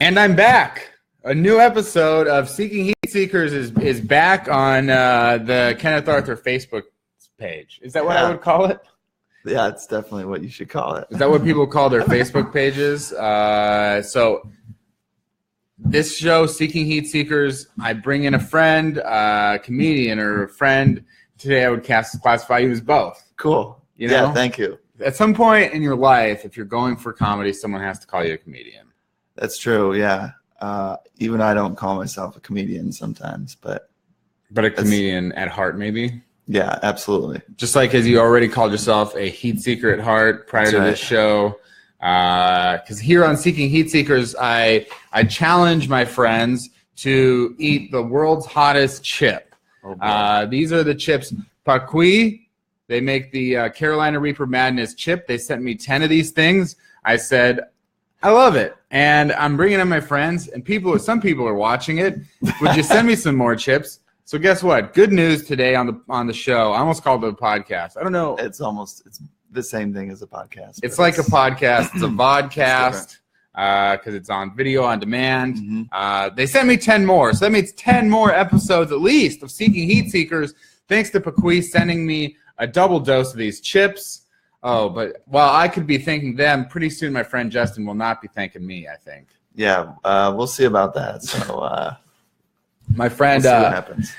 And I'm back. A new episode of Seeking Heatseekers is back on the Kenneth Arthur Facebook page. Is that what I would call it? Yeah, it's definitely what you should call it. Is that what people call their Facebook pages? So this show, Seeking Heatseekers, I bring in a friend, a comedian or a friend. Today I would classify you as both. Cool. You know? Yeah, thank you. At some point in your life, if you're going for comedy, someone has to call you a comedian. That's true, yeah. Even I don't call myself a comedian sometimes, but a comedian at heart, maybe? Yeah, absolutely. Just like as you already called yourself a heat seeker at heart prior to this show. Because here on Seeking Heatseekers, I challenge my friends to eat the world's hottest chip. These are the chips Pacuí. They make the Carolina Reaper Madness chip. They sent me 10 of these things. I said, I love it. And I'm bringing in my friends, and some people are watching it. Would you send me some more chips? So guess what? Good news today on the show. I almost called it a podcast. I don't know. It's the same thing as a podcast. It's like a podcast. It's a vodcast because it's on video on demand. Mm-hmm. They sent me 10 more. So that means 10 more episodes at least of Seeking Heatseekers. Thanks to Pacuí sending me a double dose of these chips. Oh, but while I could be thanking them, pretty soon my friend Justin will not be thanking me, I think. Yeah, we'll see about that. So, my friend, we'll see what happens.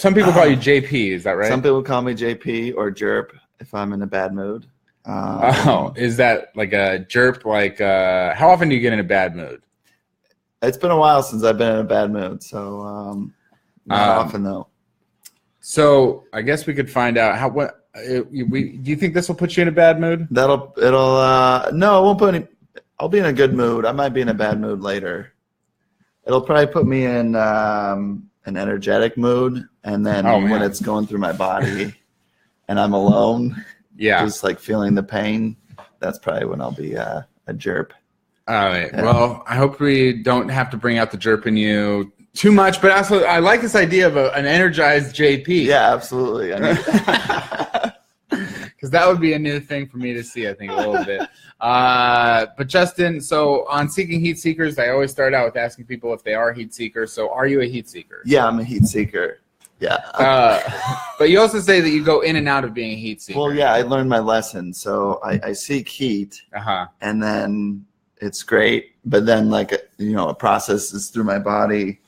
Some people call you JP, is that right? Some people call me JP or Jerp if I'm in a bad mood. Is that like a Jerp? Like, how often do you get in a bad mood? It's been a while since I've been in a bad mood, so not often though. So I guess we could find out do you think this will put you in a bad mood? No, it won't put any. I'll be in a good mood. I might be in a bad mood later. It'll probably put me in an energetic mood, and then when it's going through my body and I'm alone, just like feeling the pain, that's probably when I'll be a jerp. All right. Yeah. Well, I hope we don't have to bring out the jerp in you too much, but also I like this idea of an energized JP. Yeah, absolutely. Because that would be a new thing for me to see, I think, a little bit. But Justin, so on Seeking Heatseekers, I always start out with asking people if they are heat seekers. So are you a heat seeker? Yeah, I'm a heat seeker. Yeah. But you also say that you go in and out of being a heat seeker. Well, yeah, I learned my lesson. So I seek heat, and then it's great. But then, a process is through my body.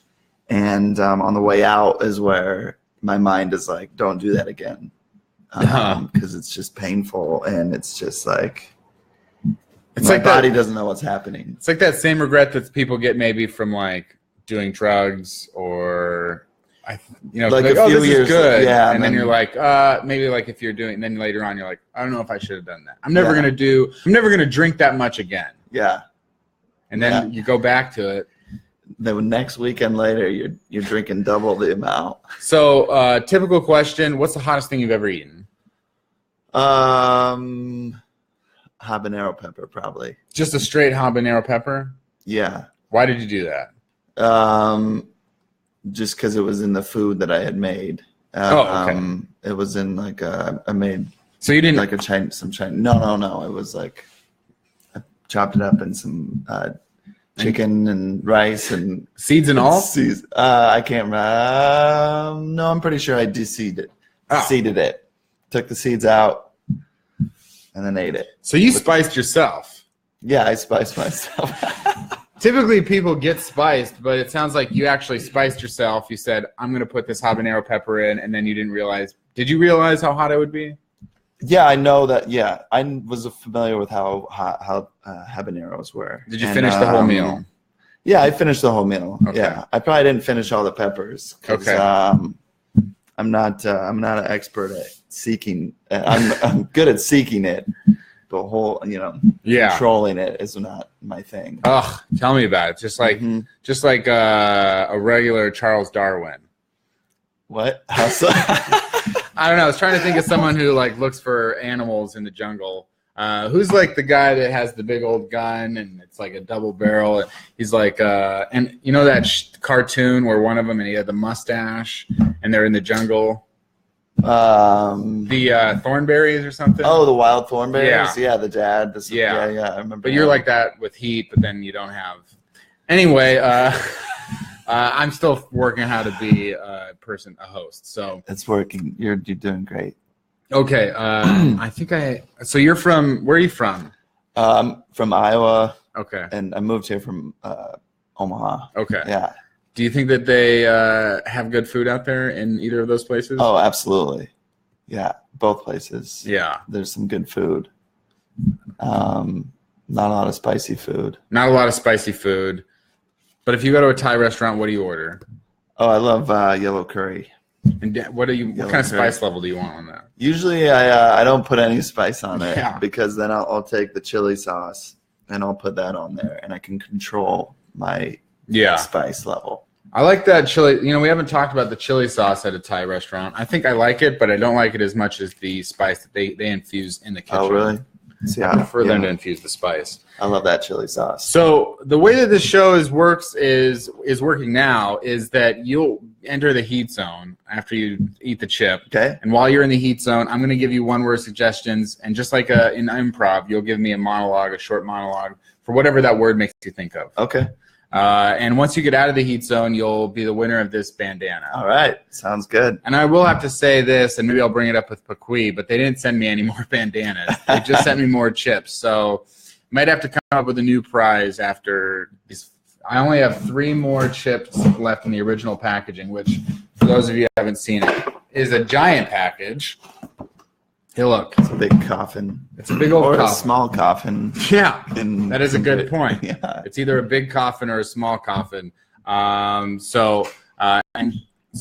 And on the way out is where my mind is like, don't do that again. Because it's just painful, and it's just like my body doesn't know what's happening. It's like that same regret that people get maybe from like doing drugs or like a few this years, is good, and then you're like maybe like if you're doing, and then later on you're like, I don't know if I should have done that. I'm never gonna drink that much again. Yeah, and then you go back to it. The next weekend later, you're drinking double the amount. So, typical question: what's the hottest thing you've ever eaten? Habanero pepper, probably. Just a straight habanero pepper? Yeah. Why did you do that? Just because it was in the food that I had made. Okay. It was in I made. So you didn't like some Chinese. No. It was like I chopped it up in some chicken and rice and seeds and all. Seeds. I can't remember. No, I'm pretty sure I de-seeded it. Seeded it. Took the seeds out and then ate it. So you spiced yourself. Yeah, I spiced myself. Typically people get spiced, but it sounds like you actually spiced yourself. You said, I'm going to put this habanero pepper in, and then you didn't realize. Did you realize how hot it would be? Yeah, I know that. Yeah, I was familiar with how habaneros were. Did you finish the whole meal? Yeah, I finished the whole meal. Okay. Yeah, I probably didn't finish all the peppers. Okay. I'm not an expert at seeking. I'm good at seeking it. The whole, controlling it is not my thing. Ugh, tell me about it. Just like a regular Charles Darwin. What? How so? I don't know. I was trying to think of someone who looks for animals in the jungle. Who's like the guy that has the big old gun and it's like a double barrel? He's like, and you know that cartoon where one of them and he had the mustache and they're in the jungle. The Thornberries or something. Oh, the wild Thornberries. Yeah, the dad. I remember. But you're like that with heat, but then you don't have. Anyway, I'm still working how to be a host. So it's working. You're doing great. Okay. So you're from, where are you from? From Iowa. Okay. And I moved here from Omaha. Okay. Yeah. Do you think that they have good food out there in either of those places? Oh, absolutely. Yeah, both places. Yeah. There's some good food. Not a lot of spicy food. Not a lot of spicy food. But if you go to a Thai restaurant, what do you order? Oh, I love yellow curry. And what kind of spice level do you want on that? Usually I don't put any spice on it because then I'll take the chili sauce and I'll put that on there and I can control my spice level. I like that chili. You know, we haven't talked about the chili sauce at a Thai restaurant. I think I like it, but I don't like it as much as the spice that they infuse in the kitchen. Oh, really? See, I prefer them to infuse the spice. I love that chili sauce. So the way that this show is working now is that you'll enter the heat zone after you eat the chip. Okay. And while you're in the heat zone, I'm going to give you one-word suggestions. And just like in improv, you'll give me a short monologue for whatever that word makes you think of. Okay. And once you get out of the heat zone, you'll be the winner of this bandana. All right. Sounds good. And I will have to say this, and maybe I'll bring it up with Paquis, but they didn't send me any more bandanas. They just sent me more chips. So might have to come up with a new prize after these. I only have 3 more chips left in the original packaging, which, for those of you who haven't seen it, is a giant package. Hey, look. It's a big coffin. It's a big old coffin. A small coffin. Yeah, that is a good point. Yeah. It's either a big coffin or a small coffin. So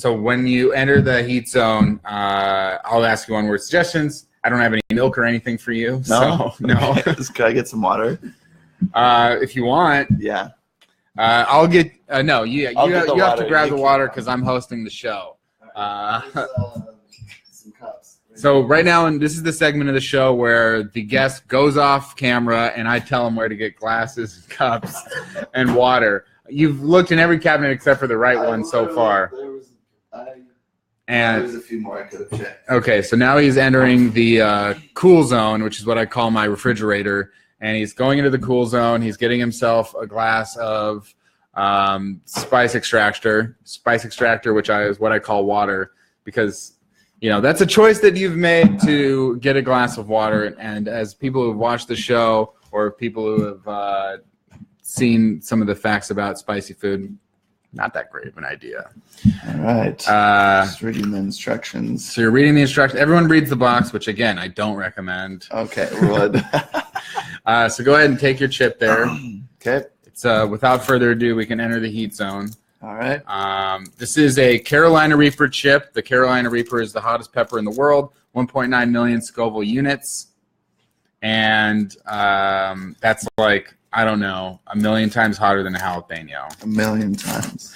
when you enter the heat zone, I'll ask you one-word suggestions. I don't have any milk or anything for you. No? So, no. Can I get some water? If you want. Yeah. I'll get no. You have to grab the water because I'm hosting the show. Some cups. So right now, and this is the segment of the show where the guest goes off camera and I tell him where to get glasses, cups, and water. You've looked in every cabinet except for the right one so far. There's a few more I could have checked. Okay, so now he's entering the cool zone, which is what I call my refrigerator. And he's going into the cool zone. He's getting himself a glass of spice extractor, which is what I call water, because that's a choice that you've made to get a glass of water. And as people who've watched the show or people who have seen some of the facts about spicy food, not that great of an idea. All right. Just reading the instructions. So you're reading the instructions. Everyone reads the box, which, again, I don't recommend. Okay, would. So go ahead and take your chip there. Okay. It's without further ado, we can enter the heat zone. All right. This is a Carolina Reaper chip. The Carolina Reaper is the hottest pepper in the world, 1.9 million Scoville units. And that's like, I don't know, 1,000,000 times hotter than a jalapeno. 1,000,000 times.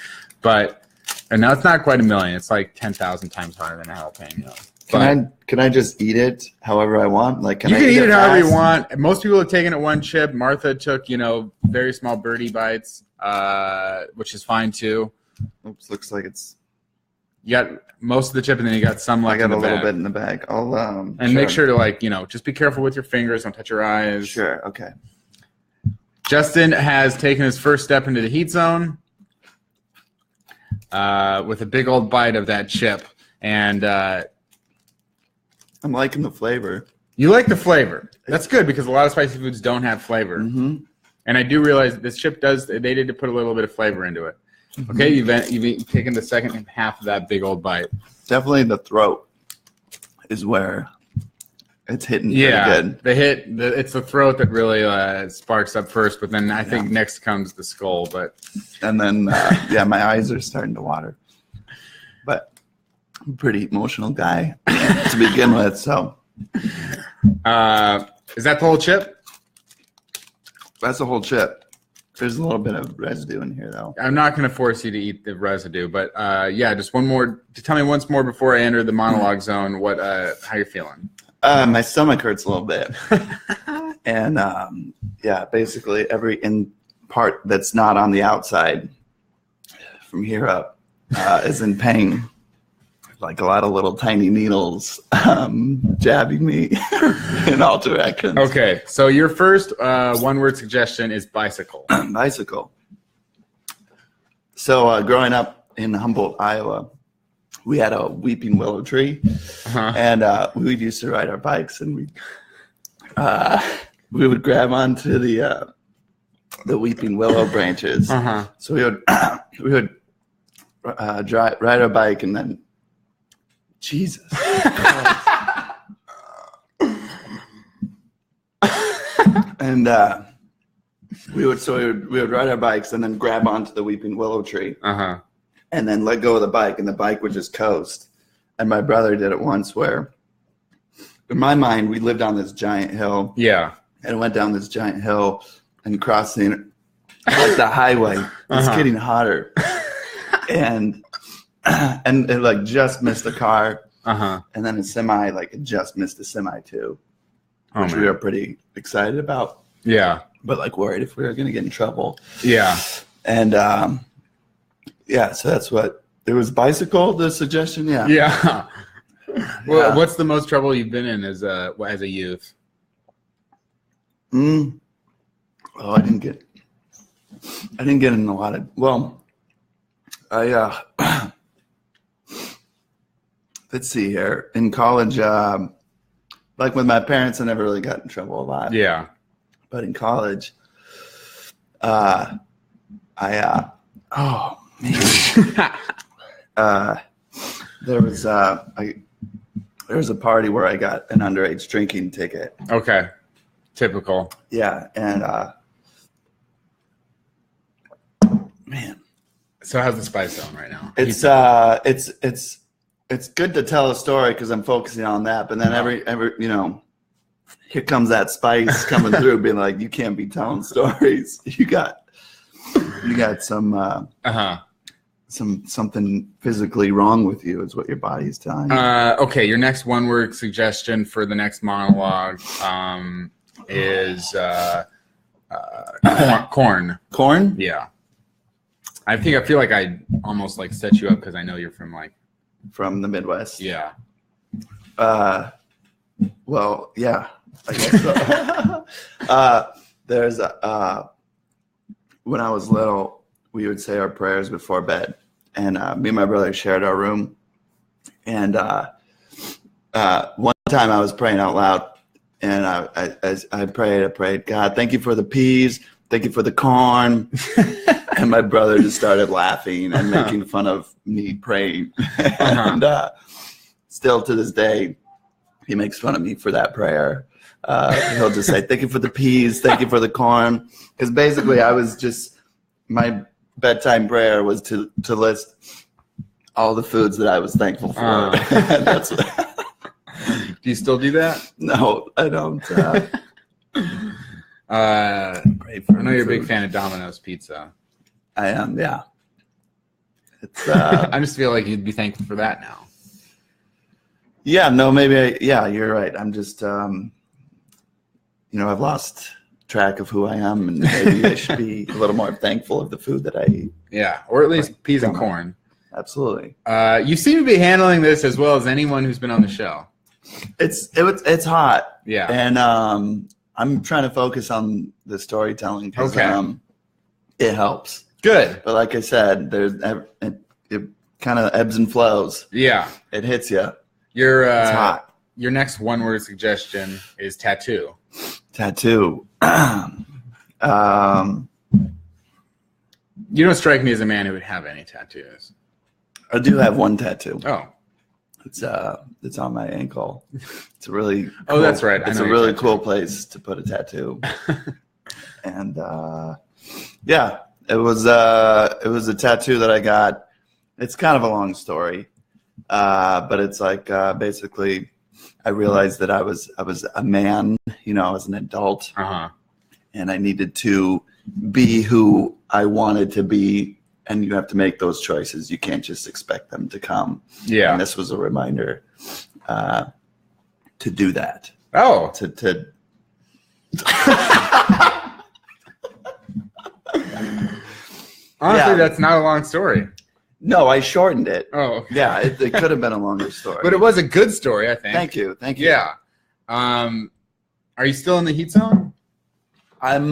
And now it's not quite 1,000,000. It's like 10,000 times hotter than a jalapeno. Can I just eat it however I want? Like, you can eat it however you want. Most people have taken it one chip. Martha took, very small birdie bites, which is fine too. Oops, looks like it's. You got most of the chip, and then you got some left. I got a little bit in the bag. I'll make sure to just be careful with your fingers. Don't touch your eyes. Sure. Okay. Justin has taken his first step into the heat zone with a big old bite of that chip, and. I'm liking the flavor. You like the flavor. That's good because a lot of spicy foods don't have flavor. Mm-hmm. And I do realize this chip they did to put a little bit of flavor into it. Mm-hmm. Okay, you've taken the second half of that big old bite. Definitely the throat is where it's hitting pretty good. It's the throat that really sparks up first, but then I think next comes the skull. And then, my eyes are starting to water. But I'm a pretty emotional guy to begin with, so. Is that the whole chip? That's the whole chip. There's a little bit of residue in here, though. I'm not going to force you to eat the residue, but just one more. Tell me once more before I enter the monologue zone how you're feeling. My stomach hurts a little bit. And, basically every part that's not on the outside from here up is in pain. Like a lot of little tiny needles jabbing me in all directions. Okay, so your first one-word suggestion is bicycle. Bicycle. So growing up in Humboldt, Iowa, we had a weeping willow tree, and we used to ride our bikes, and we would grab onto the weeping willow branches. So we would ride our bike, and then Jesus. And we would ride our bikes and then grab onto the weeping willow tree, and then let go of the bike, and the bike would just coast. And my brother did it once where, in my mind, we lived on this giant hill. Yeah. And went down this giant hill and crossing the highway. It's getting hotter, and it like just missed a car, and then a semi it just missed a semi too, which we were pretty excited about. Yeah. But like worried if we were going to get in trouble. Yeah. And so that's what it was. Bicycle, the suggestion. Yeah. Yeah. Well, what's the most trouble you've been in as a youth? Oh, I didn't get in a lot of. Well, let's see here. In college, like with my parents, I never really got in trouble a lot. Yeah. But in college, oh man, there was a party where I got an underage drinking ticket. Okay, typical. Yeah, and man. So how's the Spice Zone right now? It's good to tell a story because I'm focusing on that, but then every here comes that spice coming through, being like, you can't be telling stories. You got some something physically wrong with you is what your body's telling you. Okay, your next one-word suggestion for the next monologue is corn. Corn? Yeah. I feel like I almost like set you up because I know you're from the Midwest. Yeah. Well, yeah, I guess so. There's when I was little, we would say our prayers before bed, and me and my brother shared our room. And one time I was praying out loud, and I prayed, God, thank you for the peas, thank you for the corn. And my brother just started laughing and making fun of me praying. And still to this day, he makes fun of me for that prayer. He'll just say, thank you for the peas, thank you for the corn. Because basically my bedtime prayer was to list all the foods that I was thankful for. That's do you still do that? No, I don't. I know you're a big fan of Domino's Pizza. I am, yeah. It's, I just feel like you'd be thankful for that now. Yeah, no, maybe. You're right. I'm just, I've lost track of who I am, and maybe I should be a little more thankful of the food that I eat. Yeah, or at least peas and corn. Absolutely. You seem to be handling this as well as anyone who's been on the show. It's hot. Yeah, and I'm trying to focus on the storytelling because it helps. Good. But like I said, it kind of ebbs and flows. Yeah, it hits you. It's hot. Your next one-word suggestion is tattoo. Tattoo. You don't strike me as a man who would have any tattoos. I do have one tattoo. Oh. It's on my ankle. It's a really cool, that's right. It's a really cool place to put a tattoo. And it was a tattoo that I got. It's kind of a long story. But it's like basically I realized that I was a man, I was an adult, and I needed to be who I wanted to be, and you have to make those choices. You can't just expect them to come. Yeah. And this was a reminder to do that. Oh. To Honestly, that's not a long story. No, I shortened it. Oh, okay. Yeah, it could have been a longer story. But it was a good story, I think. Thank you. Yeah. Are you still in the heat zone? I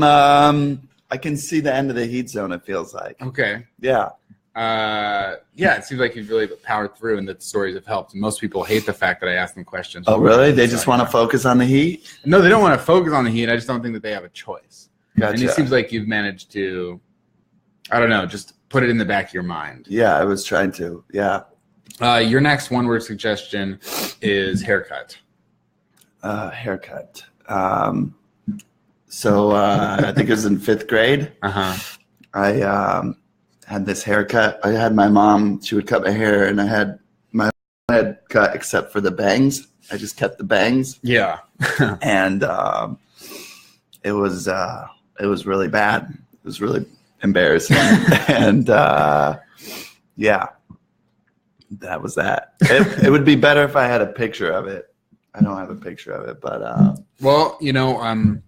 can see the end of the heat zone, it feels like. Okay. Yeah. Yeah, it seems like you've really powered through and that the stories have helped. And most people hate the fact that I ask them questions. Oh, really? They just want to focus on the heat? No, they don't want to focus on the heat. I just don't think that they have a choice. Gotcha. And it seems like you've managed to, I don't know, just put it in the back of your mind. Yeah, I was trying to. Yeah. Your next one-word suggestion is haircut. Haircut. So I think it was in 5th grade. I had this haircut. I had my mom. She would cut my hair, and I had my head cut except for the bangs. I just kept the bangs. Yeah. And it was really bad. It was really embarrassing. And yeah, that was that. It would be better if I had a picture of it. I don't have a picture of it, but well, you know,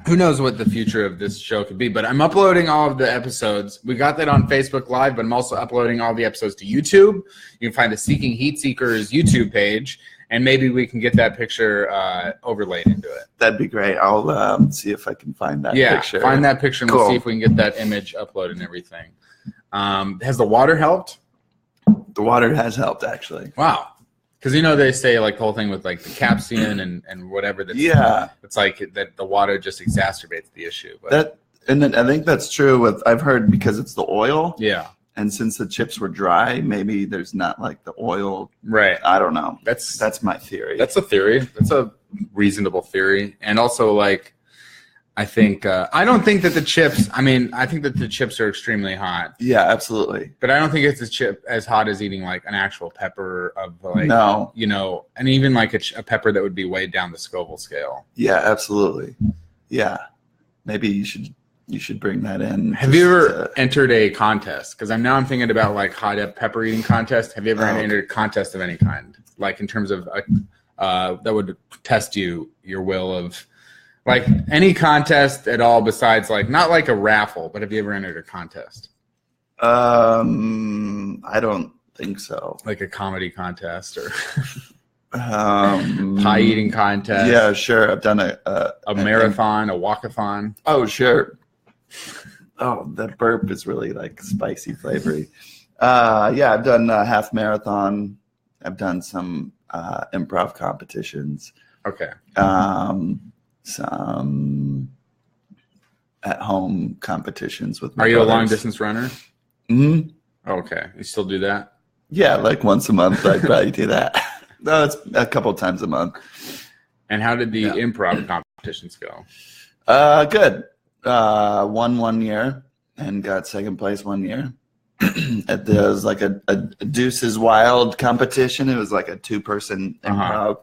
who knows what the future of this show could be, but I'm uploading all of the episodes. We got that on Facebook Live, but I'm also uploading all the episodes to YouTube. You can find the Seeking Heatseekers YouTube page, and maybe we can get that picture overlaid into it. That'd be great. I'll see if I can find that picture. Yeah, find that picture, and we'll see if we can get that image uploaded and everything. Has the water helped? The water has helped, actually. Wow. Because, you know, they say, like, the whole thing with, like, the capsaicin and whatever. That's, yeah. It's like that the water just exacerbates the issue. But. And then I think that's true with, I've heard because it's the oil. Yeah. And since the chips were dry, maybe there's not, like, the oil. Right. I don't know. That's my theory. That's a theory. That's a reasonable theory. And also, like, I think I don't think that the chips. I mean, I think that the chips are extremely hot. Yeah, absolutely. But I don't think it's as hot as eating like an actual pepper of like no, you know, and even like a pepper that would be weighed down the Scoville scale. Yeah, absolutely. Yeah, maybe you should bring that in. Have you ever entered a contest? Because I'm thinking about like hot pepper eating contest. Have you ever entered a contest of any kind, like in terms of that would test your will of. Like any contest at all besides like not like a raffle, but have you ever entered a contest? I don't think so. Like a comedy contest or pie eating contest? Yeah, sure. I've done a marathon, a walkathon. Oh, sure. Oh, that burp is really like spicy flavory. Yeah, I've done a half marathon. I've done some improv competitions. Okay. Some at-home competitions with my Are you brothers. a long-distance runner? Mm-hmm. Okay. You still do that? Yeah, like once a month I'd probably do that. No, it's a couple times a month. And how did the improv competitions go? Good. Won 1 year and got second place 1 year. There was like a Deuces Wild competition. It was like a 2-person improv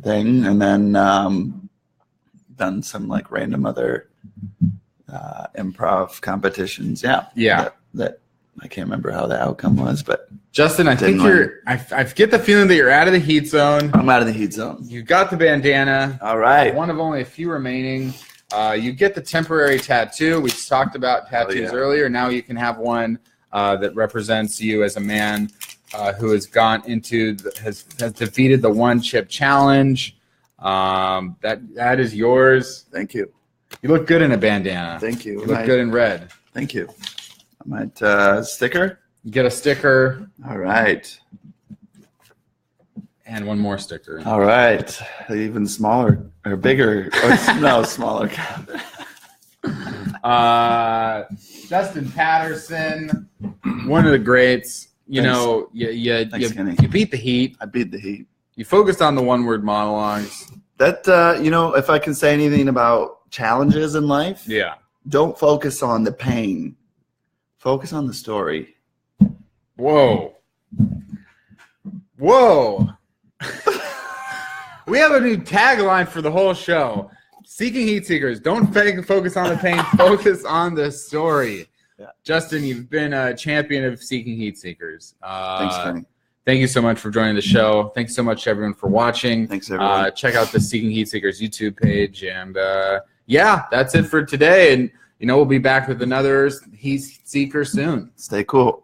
thing. And then done some like random other improv competitions. Yeah. That I can't remember how the outcome was, but Justin, I think I get the feeling that you're out of the heat zone. I'm out of the heat zone. You got the bandana. All right. One of only a few remaining. You get the temporary tattoo. We talked about tattoos earlier. Now you can have one that represents you as a man who has gone into has defeated the one chip challenge. That is yours. Thank you. You look good in a bandana. Thank you. You look good in red. Thank you. I might sticker. Get a sticker. All right. And one more sticker. All right. Even smaller or bigger. No, smaller. Justin Patterson, one of the greats. You know, you beat the heat. I beat the heat. You focused on the one-word monologues. That, you know, if I can say anything about challenges in life, don't focus on the pain. Focus on the story. Whoa. Whoa. We have a new tagline for the whole show. Seeking Heatseekers. Don't focus on the pain. Focus on the story. Yeah. Justin, you've been a champion of Seeking Heatseekers. Thanks, Kenny. Thank you so much for joining the show. Thanks so much, everyone, for watching. Thanks, everyone. Check out the Seeking Heatseekers YouTube page. And, yeah, that's it for today. And, you know, we'll be back with another Heatseeker soon. Stay cool.